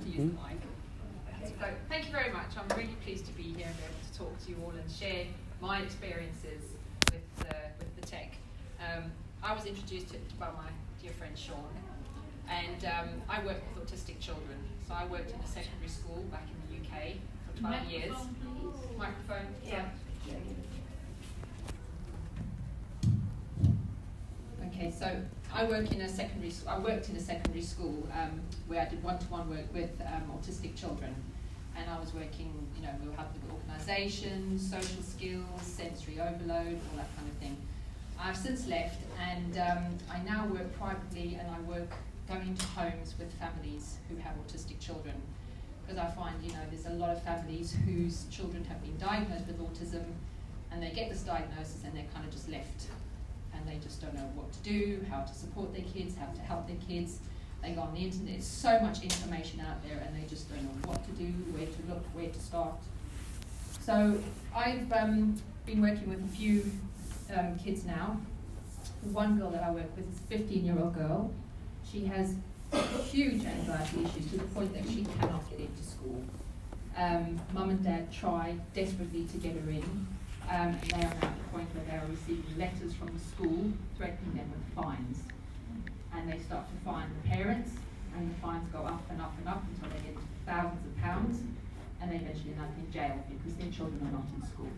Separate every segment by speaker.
Speaker 1: to use the mic. So thank you very much. I'm really pleased to be here and be able to talk to you all and share my experiences with the tech. I was introduced to it by my dear friend Sean, and I work with autistic children. So I worked in a secondary school back in the UK for 12 years.
Speaker 2: Please.
Speaker 1: Microphone?
Speaker 2: Yeah.
Speaker 1: Okay, so I worked in a secondary school where I did one-to-one work with autistic children, and I was working, we were helping with organisation, social skills, sensory overload, all that kind of thing. I've since left, and I now work privately, and I work going into homes with families who have autistic children, because I find, there's a lot of families whose children have been diagnosed with autism, and they get this diagnosis and they're kind of just left, and they just don't know what to do, how to support their kids, how to help their kids. They go on the internet, there's so much information out there, and they just don't know what to do, where to look, where to start. So I've been working with a few kids now. The one girl that I work with is a 15-year-old girl. She has huge anxiety issues to the point that she cannot get into school. Mum and dad try desperately to get her in. And they are now at the point where they are receiving letters from the school threatening them with fines. And they start to fine the parents, and the fines go up and up and up until they get thousands of pounds, and they eventually end up in jail because their children are not in school.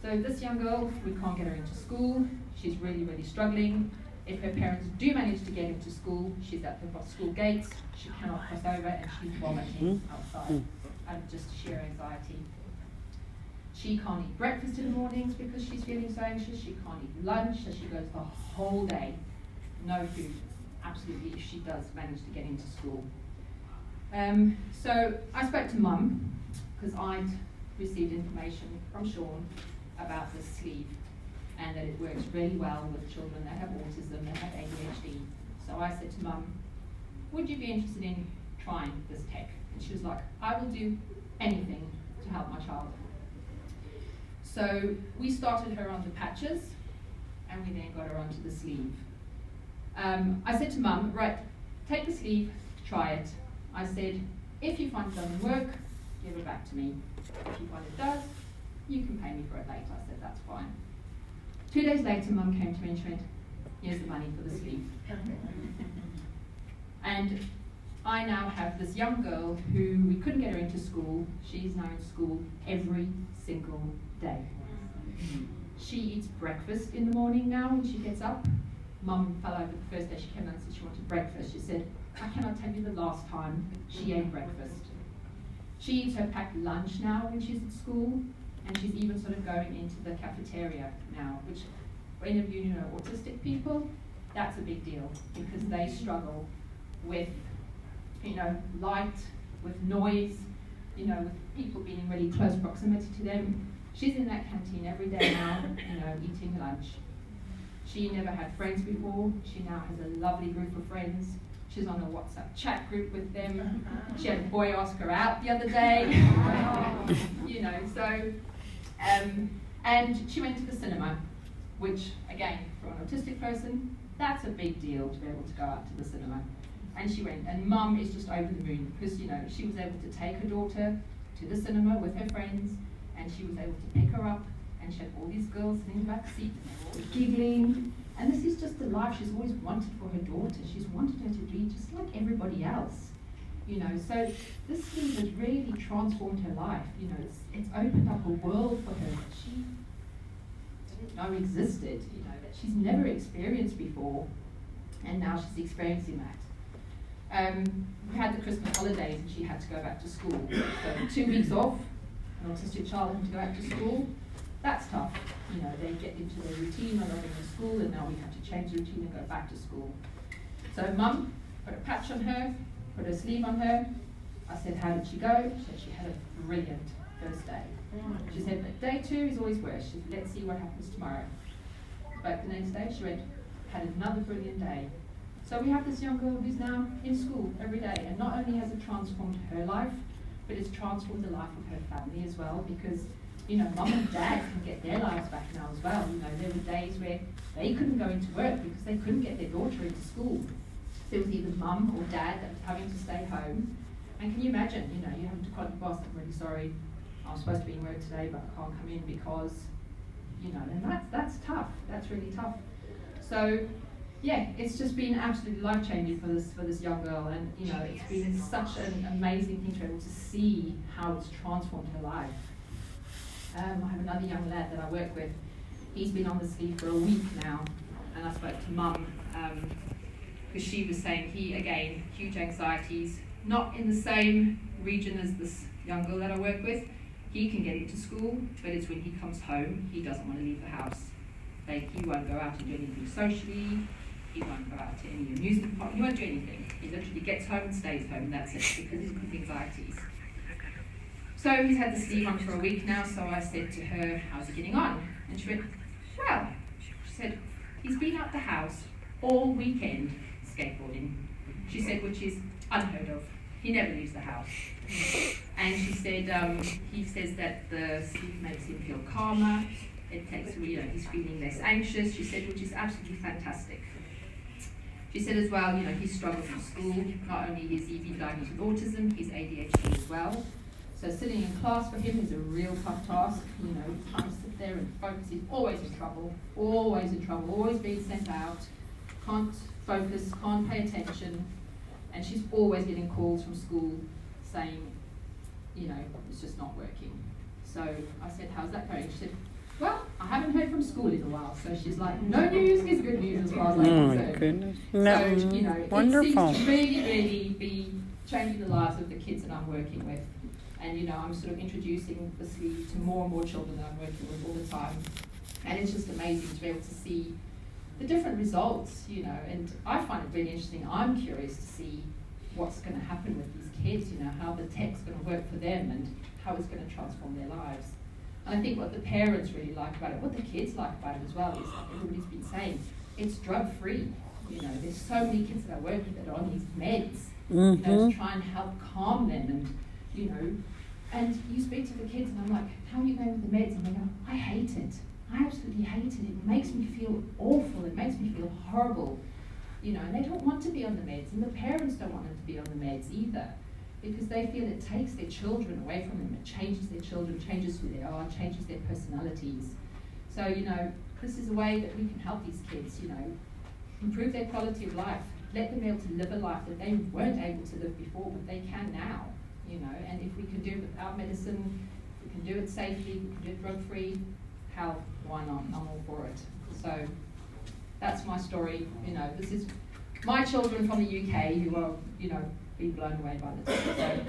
Speaker 1: So this young girl, we can't get her into school. She's really, really struggling. If her parents do manage to get into school, she's at the school gates, she cannot cross over, and she's vomiting outside out of just sheer anxiety. She can't eat breakfast in the mornings because she's feeling so anxious. She can't eat lunch, so she goes the whole day, no food, absolutely, if she does manage to get into school. So I spoke to Mum, because I'd received information from Sean about this sleeve, and that it works really well with children that have autism, that have ADHD. So I said to Mum, would you be interested in trying this tech? And she was like, I will do anything to help my child. So we started her on the patches, and we then got her onto the sleeve. I said to Mum, right, take the sleeve, try it. I said, if you find it doesn't work, give it back to me. If you find it does, you can pay me for it later. I said, that's fine. 2 days later, Mum came to me and she went, here's the money for the sleeve. And I now have this young girl who we couldn't get her into school. She's now in school every single day. She eats breakfast in the morning now when she gets up. Mum fell over the first day she came in and said she wanted breakfast. She said, I cannot tell you the last time she ate breakfast. She eats her packed lunch now when she's at school, and she's even sort of going into the cafeteria now, which for any of you who know autistic people, that's a big deal because they struggle with, light, with noise, with people being in really close proximity to them. She's in that canteen every day now, eating lunch. She never had friends before. She now has a lovely group of friends. She's on a WhatsApp chat group with them. She had a boy ask her out the other day. And she went to the cinema, which, again, for an autistic person, that's a big deal to be able to go out to the cinema. And she went, and Mum is just over the moon because, she was able to take her daughter to the cinema with her friends, and she was able to pick her up, and she had all these girls sitting in the back seat, and they were all giggling. And this is just the life she's always wanted for her daughter. She's wanted her to be just like everybody else, So this thing has really transformed her life. It's opened up a world for her that she didn't know existed. That she's never experienced before, and now she's experiencing that. We had the Christmas holidays, and she had to go back to school. So 2 weeks off, an autistic child having to go back to school. That's tough. They get into their routine of going to school, and now we have to change the routine and go back to school. So Mum put a patch on her, put her sleeve on her. I said, how did she go? She said she had a brilliant first day. She said, but day 2 is always worse. She said, let's see what happens tomorrow. But the next day, she went, had another brilliant day. So we have this young girl who's now in school every day, and not only has it transformed her life, but it's transformed the life of her family as well, because Mum and Dad can get their lives back now as well. There were days where they couldn't go into work because they couldn't get their daughter into school. So it was either Mum or Dad that was having to stay home, And can you imagine, you know, you having to call your boss, I'm really sorry, I'm supposed to be in work today, but I can't come in because, you know, and that's tough. That's really tough. So, yeah, it's just been absolutely life-changing for this young girl, and you know, it's been such an amazing thing to be able to see how it's transformed her life. I have another young lad that I work with. He's been on this leave for a week now, and I spoke to Mum because she was saying he, again, huge anxieties, not in the same region as this young girl that I work with. He can get into school, but it's when he comes home, he doesn't want to leave the house. Like, he won't go out and do anything socially, he won't go out to any amusement park, he won't do anything. He literally gets home and stays home, and that's it, because he's got anxieties. So he's had this leave on for a week now, so I said to her, how's he getting on? And she went, well, she said, he's been out the house all weekend skateboarding. She said, which is unheard of. He never leaves the house. And she said, he says that the sleep makes him feel calmer. It takes, you know, he's feeling less anxious. She said, which is absolutely fantastic. She said as well, you know, he struggles in school. Not only is he been diagnosed with autism, he's ADHD as well. So sitting in class for him is a real tough task. You know, trying to sit there and focus. He's always in trouble, always being sent out. Can't focus, can't pay attention. And she's always getting calls from school saying, you know, it's just not working. So I said, how's that going? She said, well, I haven't heard from school in a while. So she's like, no news is good news as far as I'm concerned.
Speaker 2: Oh my goodness.
Speaker 1: So, you know,
Speaker 2: Wonderful.
Speaker 1: It seems to really be changing the lives of the kids that I'm working with. And, you know, I'm sort of introducing the sleeve to more and more children that I'm working with all the time. And it's just amazing to be able to see the different results, you know, and I find it really interesting. I'm curious to see what's going to happen with these kids, you know, how the tech's going to work for them and how it's going to transform their lives. And I think what the parents really like about it, what the kids like about it as well, is like everybody's been saying, it's drug-free. You know, there's so many kids that I work with that are on these meds, you know, to try and help calm them, and, you know, and you speak to the kids and I'm like, how are you going with the meds? And they go, I hate it. I absolutely hate it. It makes me feel awful. It makes me feel horrible. You know, and they don't want to be on the meds, and the parents don't want them to be on the meds either, because they feel it takes their children away from them. It changes their children, changes who they are, changes their personalities. So, you know, this is a way that we can help these kids, you know, improve their quality of life, let them be able to live a life that they weren't able to live before, but they can now, you know, and if we can do it without medicine, we can do it safely, we can do it drug-free, hell, why not? I'm all for it. So that's my story. You know, this is my children from the UK who are, you know, being blown away by this. So